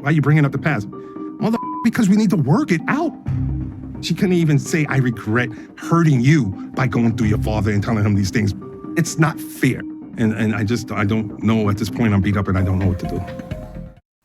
Why are you bringing up the past? Because we need to work it out. She couldn't even say, I regret hurting you by going through your father and telling him these things. It's not fair. And I don't know, at this point I'm beat up and I don't know what to do.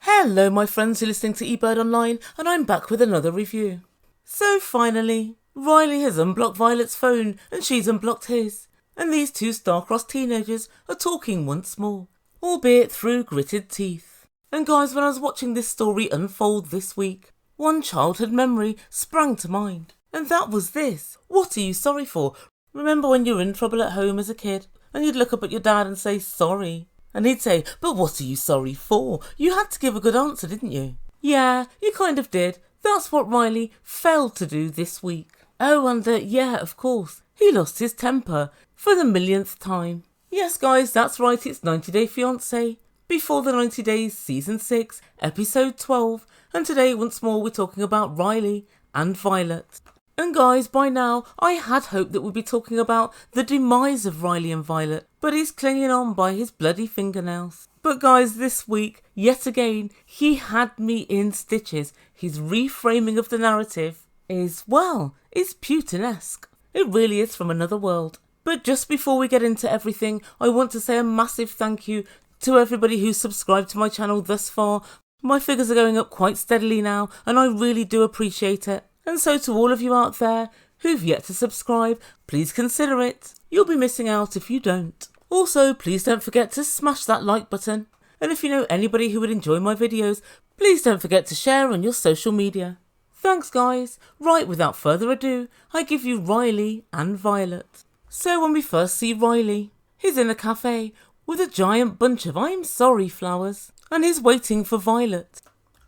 Hello my friends who are listening to Ebird Online, and I'm back with another review. So finally, Riley has unblocked Violet's phone and she's unblocked his. And these two star-crossed teenagers are talking once more, albeit through gritted teeth. And guys, when I was watching this story unfold this week, one childhood memory sprang to mind. And that was this. What are you sorry for? Remember when you were in trouble at home as a kid and you'd look up at your dad and say sorry? And he'd say, but what are you sorry for? You had to give a good answer, didn't you? Yeah, you kind of did. That's what Riley failed to do this week. Oh, and yeah, of course, he lost his temper for the millionth time. Yes, guys, that's right, it's 90 Day Fiance. Before the 90 Days, Season 6, Episode 12. And today, once more, we're talking about Riley and Violet. And guys, by now, I had hoped that we'd be talking about the demise of Riley and Violet, but he's clinging on by his bloody fingernails. But guys, this week, yet again, he had me in stitches. His reframing of the narrative is, well, it's Putinesque. It really is from another world. But just before we get into everything, I want to say a massive thank you to everybody who's subscribed to my channel thus far. My figures are going up quite steadily now, and I really do appreciate it. And so to all of you out there who've yet to subscribe, please consider it. You'll be missing out if you don't. Also, please don't forget to smash that like button. And if you know anybody who would enjoy my videos, please don't forget to share on your social media. Thanks guys. Right, without further ado, I give you Riley and Violet. So when we first see Riley, he's in a cafe with a giant bunch of I'm sorry flowers, and he's waiting for Violet.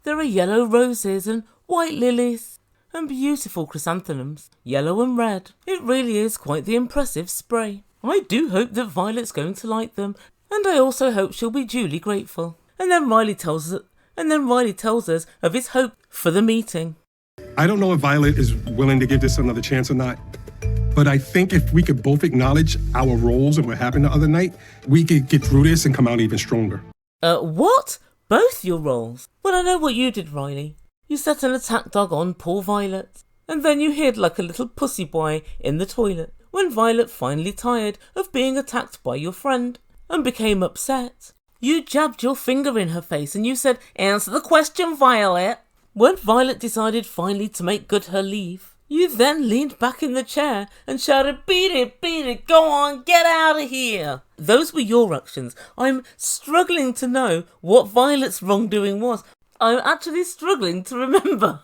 There are yellow roses and white lilies and beautiful chrysanthemums, yellow and red. It really is quite the impressive spray. I do hope that Violet's going to like them, and I also hope she'll be duly grateful. And then Riley tells us of his hope for the meeting. I don't know if Violet is willing to give this another chance or not, but I think if we could both acknowledge our roles and what happened the other night, we could get through this and come out even stronger. What? Both your roles? Well, I know what you did, Riley. You set an attack dog on poor Violet, and then you hid like a little pussy boy in the toilet when Violet finally tired of being attacked by your friend and became upset. You jabbed your finger in her face and you said, answer the question, Violet. When Violet decided finally to make good her leave, you then leaned back in the chair and shouted, beat it, go on, get out of here. Those were your actions. I'm struggling to know what Violet's wrongdoing was. I'm actually struggling to remember.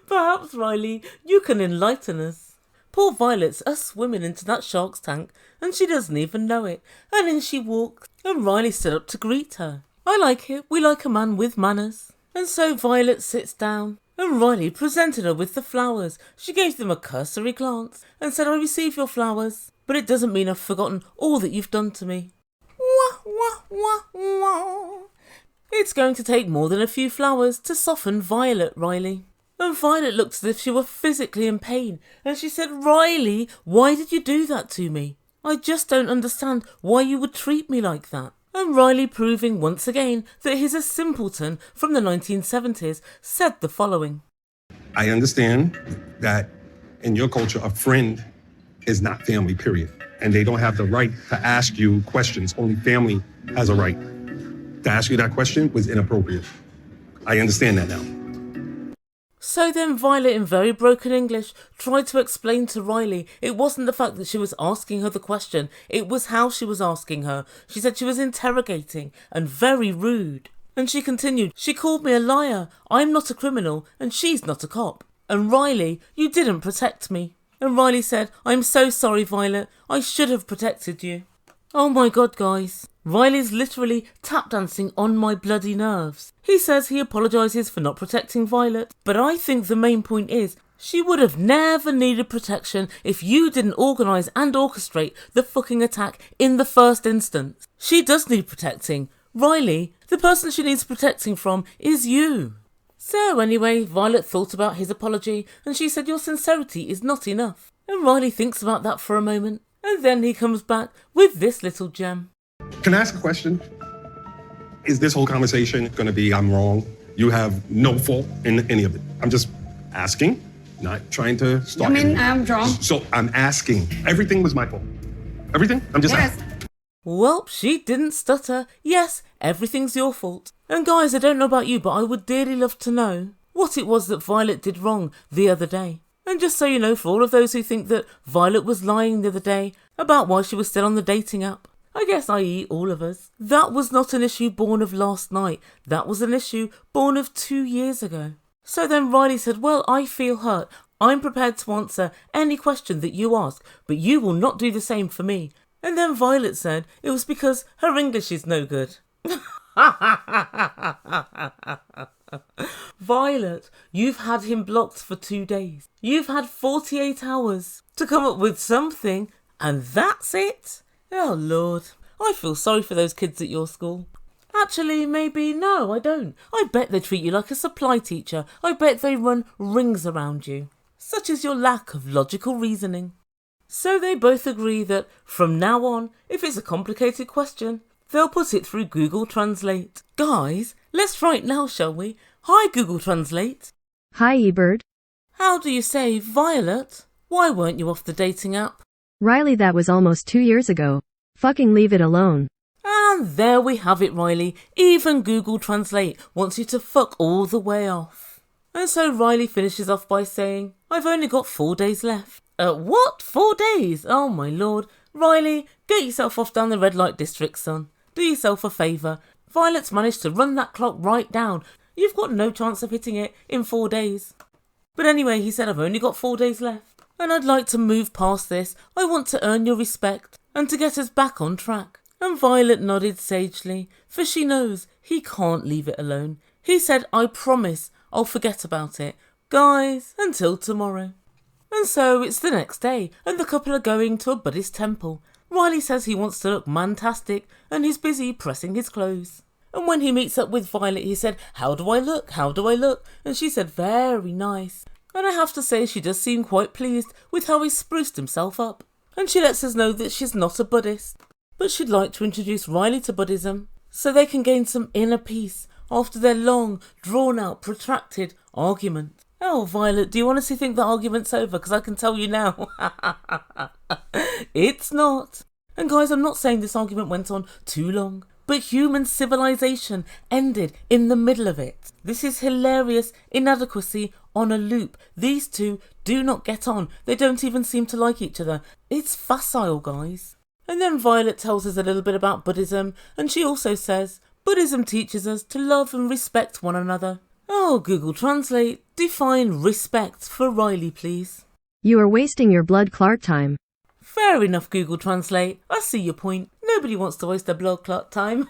Perhaps, Riley, you can enlighten us. Poor Violet's swimming into that shark's tank, and she doesn't even know it. And in she walks, and Riley stood up to greet her. I like it. We like a man with manners. And so Violet sits down, and Riley presented her with the flowers. She gave them a cursory glance, and said, I receive your flowers, but it doesn't mean I've forgotten all that you've done to me. Wah, wah, wah, wah. It's going to take more than a few flowers to soften Violet, Riley. And Violet looked as if she were physically in pain, and she said, Riley, why did you do that to me? I just don't understand why you would treat me like that. And Riley, proving once again that he's a simpleton from the 1970s, said the following. I understand that in your culture, a friend is not family, period. And they don't have the right to ask you questions. Only family has a right. To ask you that question was inappropriate. I understand that now. So then Violet, in very broken English, tried to explain to Riley it wasn't the fact that she was asking her the question, it was how she was asking her. She said she was interrogating and very rude. And she continued, she called me a liar, I'm not a criminal and she's not a cop. And Riley, you didn't protect me. And Riley said, I'm so sorry, Violet, I should have protected you. Oh my god, guys. Riley's literally tap dancing on my bloody nerves. He says he apologises for not protecting Violet, but I think the main point is she would have never needed protection if you didn't organise and orchestrate the fucking attack in the first instance. She does need protecting. Riley, the person she needs protecting from is you. So anyway, Violet thought about his apology and she said your sincerity is not enough. And Riley thinks about that for a moment and then he comes back with this little gem. Can I ask a question? is this whole conversation going to be, I'm wrong? You have no fault in any of it. I'm just asking, not trying to start. I'm wrong. So I'm asking. Everything was my fault. Everything? I'm just asking. Well, she didn't stutter. Yes, everything's your fault. And guys, I don't know about you, but I would dearly love to know what it was that Violet did wrong the other day. And just so you know, for all of those who think that Violet was lying the other day about why she was still on the dating app, I guess i.e. all of us, that was not an issue born of last night. That was an issue born of 2 years ago. So then Riley said, well, I feel hurt. I'm prepared to answer any question that you ask, but you will not do the same for me. And then Violet said it was because her English is no good. Violet, you've had him blocked for 2 days. You've had 48 hours to come up with something, and that's it? Oh, Lord. I feel sorry for those kids at your school. Actually, maybe no, I don't. I bet they treat you like a supply teacher. I bet they run rings around you. Such is your lack of logical reasoning. So they both agree that from now on, if it's a complicated question, they'll put it through Google Translate. Guys, let's try it now, shall we? Hi, Google Translate. Hi, Ebird. How do you say Violet? Why weren't you off the dating app? Riley, that was almost 2 years ago. Fucking leave it alone. And there we have it, Riley. Even Google Translate wants you to fuck all the way off. And so Riley finishes off by saying, I've only got 4 days left. What? 4 days? Oh my lord. Riley, get yourself off down the red light district, son. Do yourself a favour. Violet's managed to run that clock right down. You've got no chance of hitting it in 4 days. But anyway, he said, I've only got 4 days left. And I'd like to move past this. I want to earn your respect and to get us back on track. And Violet nodded sagely, for she knows he can't leave it alone. He said, I promise I'll forget about it. Guys, until tomorrow. And so it's the next day, and the couple are going to a Buddhist temple. Riley says he wants to look mantastic, and he's busy pressing his clothes. And when he meets up with Violet, he said, how do I look? How do I look? And she said, very nice. And I have to say she does seem quite pleased with how he spruced himself up. And she lets us know that she's not a Buddhist, but she'd like to introduce Riley to Buddhism so they can gain some inner peace after their long, drawn-out, protracted argument. Oh, Violet, do you honestly think the argument's over? Because I can tell you now. It's not. And guys, I'm not saying this argument went on too long, but human civilization ended in the middle of it. This is hilarious inadequacy on a loop. These two do not get on. They don't even seem to like each other. It's facile, guys. And then Violet tells us a little bit about Buddhism, and she also says, Buddhism teaches us to love and respect one another. Oh, Google Translate, define respect for Riley, please. You are wasting your blood clot time. Fair enough, Google Translate. I see your point. Nobody wants to waste their blood clot time.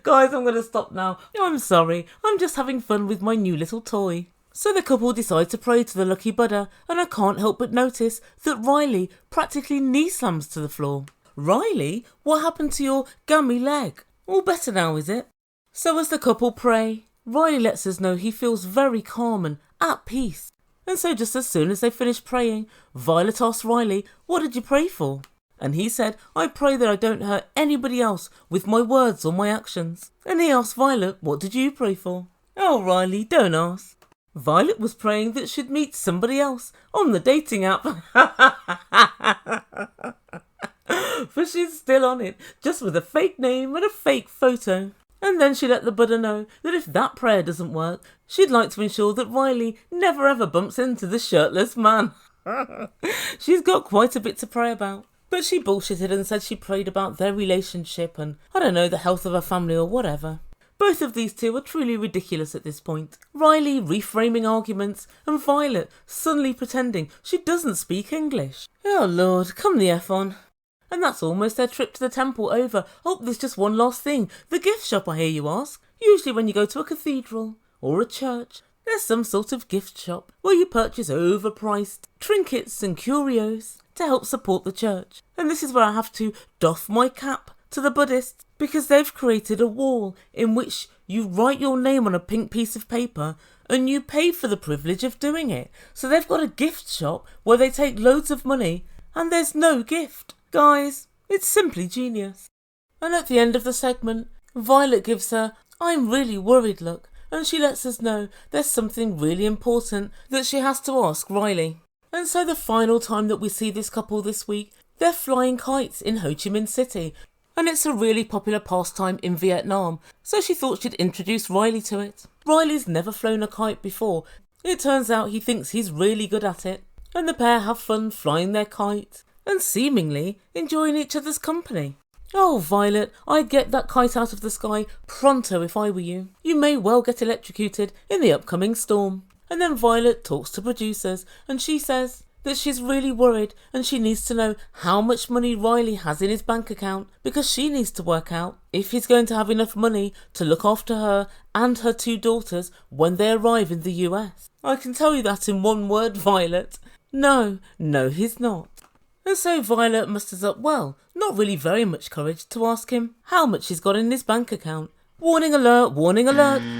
Guys, I'm going to stop now. I'm sorry. I'm just having fun with my new little toy. So the couple decide to pray to the lucky Buddha, and I can't help but notice that Riley practically knee slams to the floor. Riley, what happened to your gammy leg? All better now, is it? So as the couple pray, Riley lets us know he feels very calm and at peace. And so just as soon as they finish praying, Violet asks Riley, what did you pray for? And he said, I pray that I don't hurt anybody else with my words or my actions. And he asked Violet, what did you pray for? Oh, Riley, don't ask. Violet was praying that she'd meet somebody else on the dating app. For she's still on it, just with a fake name and a fake photo. And then she let the Buddha know that if that prayer doesn't work, she'd like to ensure that Riley never ever bumps into the shirtless man. She's got quite a bit to pray about. But she bullshitted and said she prayed about their relationship and, I don't know, the health of her family or whatever. Both of these two are truly ridiculous at this point. Riley reframing arguments and Violet suddenly pretending she doesn't speak English. Oh Lord, come the F on. And that's almost their trip to the temple over. Oh, there's just one last thing. The gift shop, I hear you ask. Usually when you go to a cathedral or a church, there's some sort of gift shop where you purchase overpriced trinkets and curios to help support the church. And this is where I have to doff my cap to the Buddhists, because they've created a wall in which you write your name on a pink piece of paper and you pay for the privilege of doing it. So they've got a gift shop where they take loads of money and there's no gift. Guys, it's simply genius. And at the end of the segment, Violet gives her "I'm really worried" look, and she lets us know there's something really important that she has to ask Riley. And so the final time that we see this couple this week, they're flying kites in Ho Chi Minh City, and it's a really popular pastime in Vietnam, so she thought she'd introduce Riley to it. Riley's never flown a kite before. It turns out he thinks he's really good at it, and the pair have fun flying their kite and seemingly enjoying each other's company. "Oh, Violet, I'd get that kite out of the sky pronto if I were you. You may well get electrocuted in the upcoming storm." And then Violet talks to producers, and she says that she's really worried and she needs to know how much money Riley has in his bank account, because she needs to work out if he's going to have enough money to look after her and her 2 daughters when they arrive in the US. I can tell you that in one word, Violet. No, he's not. And so Violet musters up, well, not really very much courage to ask him how much he's got in his bank account. Warning alert,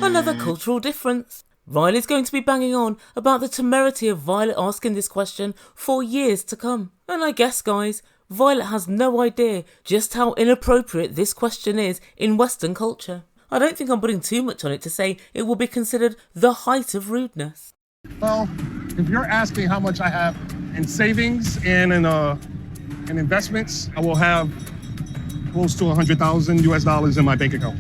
another cultural difference. Riley's going to be banging on about the temerity of Violet asking this question for years to come. And I guess, guys, Violet has no idea just how inappropriate this question is in Western culture. I don't think I'm putting too much on it to say it will be considered the height of rudeness. Well, if you're asking how much I have in savings and in investments, I will have close to $100,000 in my bank account.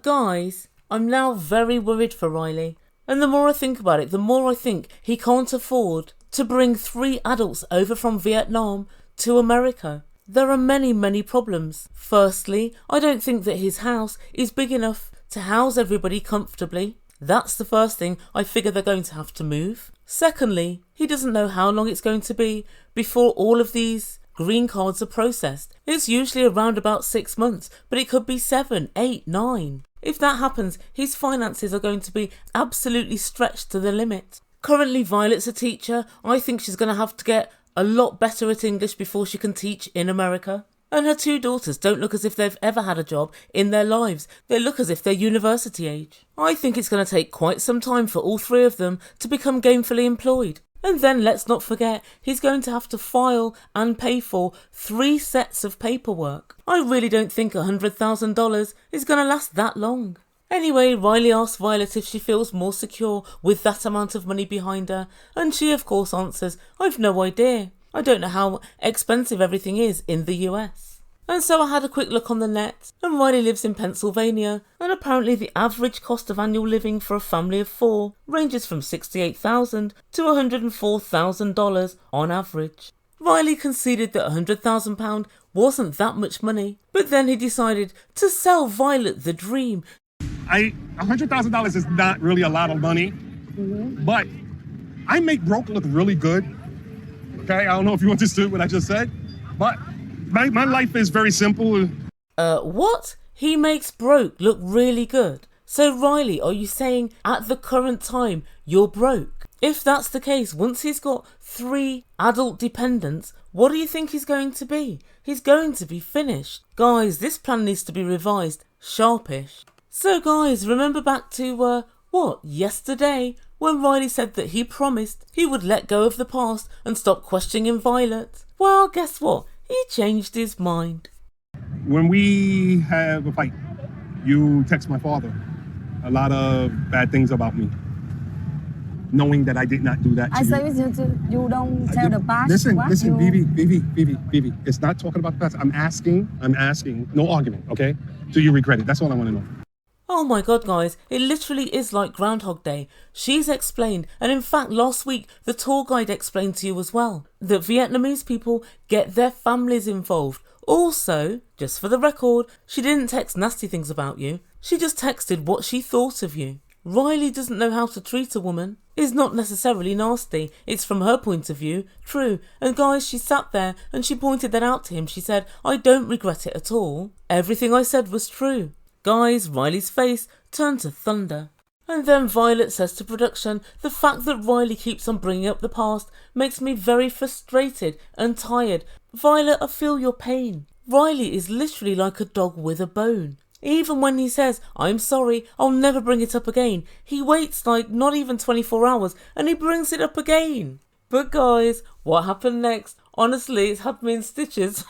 Guys, I'm now very worried for Riley. And the more I think about it, the more I think he can't afford to bring 3 adults over from Vietnam to America. There are many problems. Firstly, I don't think that his house is big enough to house everybody comfortably. That's the first thing I figure they're going to have to move. Secondly, he doesn't know how long it's going to be before all of these green cards are processed. It's usually around about 6 months, but it could be 7, 8, 9. If that happens, his finances are going to be absolutely stretched to the limit. Currently, Violet's a teacher. I think she's going to have to get a lot better at English before she can teach in America. And her 2 daughters don't look as if they've ever had a job in their lives. They look as if they're university age. I think it's going to take quite some time for all 3 of them to become gainfully employed. And then let's not forget, he's going to have to file and pay for 3 sets of paperwork. I really don't think $100,000 is going to last that long. Anyway, Riley asks Violet if she feels more secure with that amount of money behind her, and she of course answers, "I've no idea. I don't know how expensive everything is in the US." And so I had a quick look on the net, and Riley lives in Pennsylvania, and apparently the average cost of annual living for a family of 4 ranges from $68,000 to $104,000 on average. Riley conceded that £100,000 wasn't that much money, but then he decided to sell Violet the dream. $100,000 is not really a lot of money, but I make broke look really good. Okay, I don't know if you understood what I just said, but my life is very simple. What? He makes broke look really good. So Riley, are you saying at the current time you're broke? If that's the case, once he's got 3 adult dependents, what do you think he's going to be? He's going to be finished. Guys, this plan needs to be revised sharpish. So guys, remember back to, yesterday, when Riley said that he promised he would let go of the past and stop questioning Violet? Well, guess what? He changed his mind. When we have a fight, you text my father a lot of bad things about me, knowing that I did not do that to I you. say you don't tell the past. Listen, you... Bibi. It's not talking about the past. I'm asking, no argument, okay? Do you regret it? That's all I want to know. Oh my god, guys, it literally is like Groundhog Day. She's explained, and in fact last week the tour guide explained to you as well, that Vietnamese people get their families involved. Also, just for the record, she didn't text nasty things about you. She just texted what she thought of you. Riley doesn't know how to treat a woman is not necessarily nasty. It's from her point of view, true. And guys, she sat there and she pointed that out to him. She said, "I don't regret it at all. Everything I said was true." Guys, Riley's face turned to thunder. And then Violet says to production, "The fact that Riley keeps on bringing up the past makes me very frustrated and tired. Violet, I feel your pain. Riley is literally like a dog with a bone. Even when he says, 'I'm sorry, I'll never bring it up again,' he waits like not even 24 hours and he brings it up again." But guys, what happened next? Honestly, it's had me in stitches.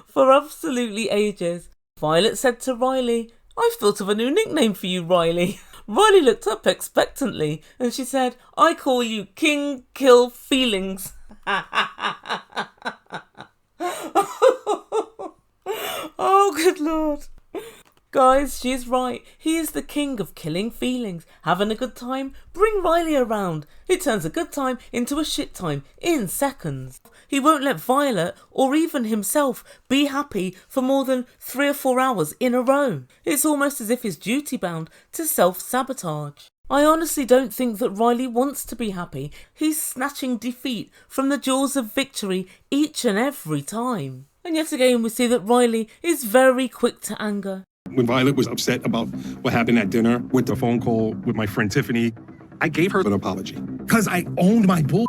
For absolutely ages, Violet said to Riley, "I've thought of a new nickname for you, Riley." Riley looked up expectantly and she said, "I call you King Kill Feelings." Oh, good Lord. Guys, she's right. He is the king of killing feelings. Having a good time? Bring Riley around. It turns a good time into a shit time in seconds. He won't let Violet or even himself be happy for more than 3 or 4 hours in a row. It's almost as if he's duty bound to self-sabotage. I honestly don't think that Riley wants to be happy. He's snatching defeat from the jaws of victory each and every time. And yet again we see that Riley is very quick to anger. When Violet was upset about what happened at dinner with the phone call with my friend Tiffany, I gave her an apology because I owned my bull.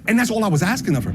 And that's all I was asking of her.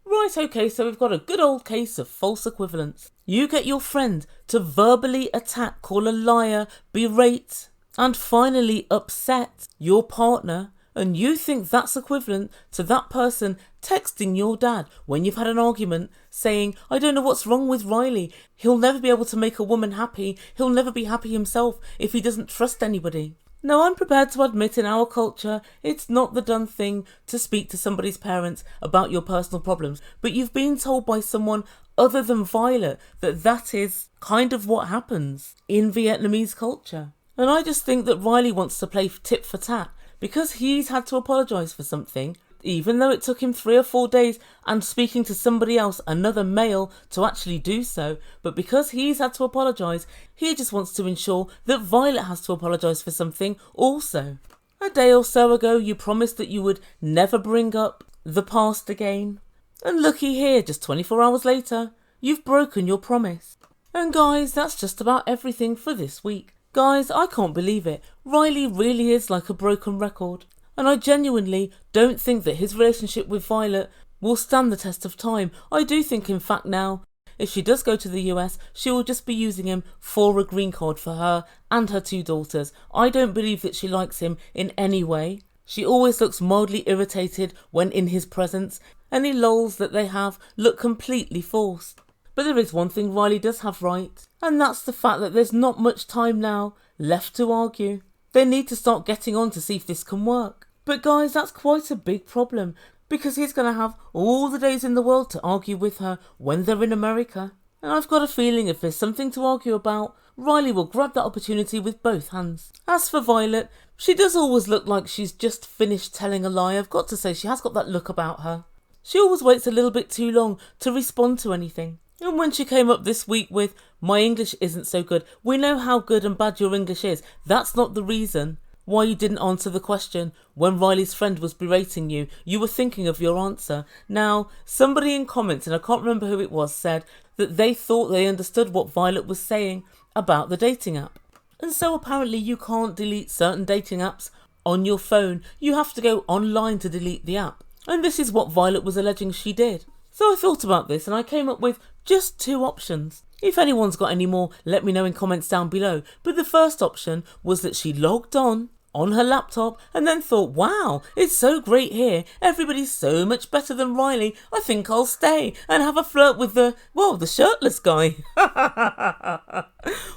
Right, okay, so we've got a good old case of false equivalence. You get your friend to verbally attack, call a liar, berate, and finally upset your partner, and you think that's equivalent to that person texting your dad when you've had an argument saying, "I don't know what's wrong with Riley. He'll never be able to make a woman happy. He'll never be happy himself if he doesn't trust anybody." Now, I'm prepared to admit in our culture, it's not the done thing to speak to somebody's parents about your personal problems, but you've been told by someone other than Violet that that is kind of what happens in Vietnamese culture. And I just think that Riley wants to play tit for tat because he's had to apologise for something, even though it took him 3 or 4 days and speaking to somebody else, another male, to actually do so. But because he's had to apologise, he just wants to ensure that Violet has to apologise for something also. A day or so ago, you promised that you would never bring up the past again. And looky here, just 24 hours later, you've broken your promise. And guys, that's just about everything for this week. Guys, I can't believe it. Riley really is like a broken record. And I genuinely don't think that his relationship with Violet will stand the test of time. I do think, in fact, now, if she does go to the US, she will just be using him for a green card for her and her 2 daughters. I don't believe that she likes him in any way. She always looks mildly irritated when in his presence. Any lols that they have look completely forced. But there is one thing Riley does have right, and that's the fact that there's not much time now left to argue. They need to start getting on to see if this can work. But guys, that's quite a big problem, because he's going to have all the days in the world to argue with her when they're in America. And I've got a feeling if there's something to argue about, Riley will grab that opportunity with both hands. As for Violet, she does always look like she's just finished telling a lie. I've got to say, she has got that look about her. She always waits a little bit too long to respond to anything. And when she came up this week with, "My English isn't so good," we know how good and bad your English is. That's not the reason why you didn't answer the question when Riley's friend was berating you. You were thinking of your answer. Now, somebody in comments, and I can't remember who it was, said that they thought they understood what Violet was saying about the dating app. And so apparently you can't delete certain dating apps on your phone. You have to go online to delete the app. And this is what Violet was alleging she did. So I thought about this and I came up with just 2 options. If anyone's got any more, let me know in comments down below. But the first option was that she logged on her laptop and then thought, "Wow, it's so great here. Everybody's so much better than Riley. I think I'll stay and have a flirt with the shirtless guy."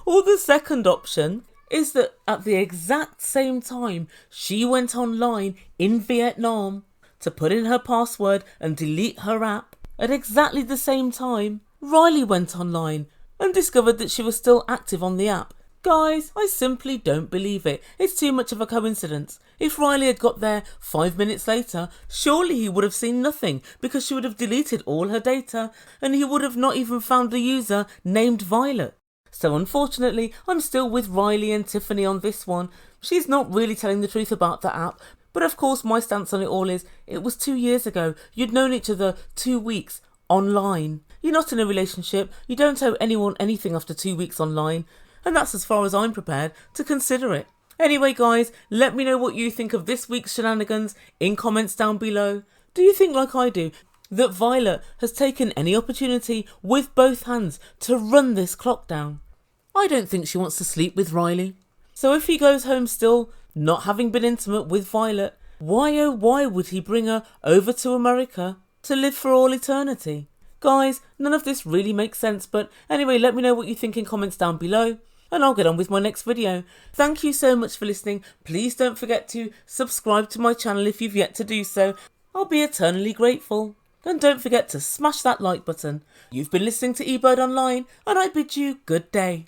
Or the second option is that at the exact same time she went online in Vietnam to put in her password and delete her app, at exactly the same time, Riley went online and discovered that she was still active on the app. Guys, I simply don't believe it. It's too much of a coincidence. If Riley had got there 5 minutes later, surely he would have seen nothing because she would have deleted all her data and he would have not even found a user named Violet. So unfortunately, I'm still with Riley and Tiffany on this one. She's not really telling the truth about the app. But of course, my stance on it all is, it was 2 years ago. You'd known each other 2 weeks online. You're not in a relationship. You don't owe anyone anything after 2 weeks online. And that's as far as I'm prepared to consider it. Anyway, guys, let me know what you think of this week's shenanigans in comments down below. Do you think, like I do, that Violet has taken any opportunity with both hands to run this clock down? I don't think she wants to sleep with Riley. So if he goes home still not having been intimate with Violet, why oh why would he bring her over to America to live for all eternity? Guys, none of this really makes sense, but anyway, let me know what you think in comments down below, and I'll get on with my next video. Thank you so much for listening. Please don't forget to subscribe to my channel if you've yet to do so. I'll be eternally grateful. And don't forget to smash that like button. You've been listening to Ebird Online, and I bid you good day.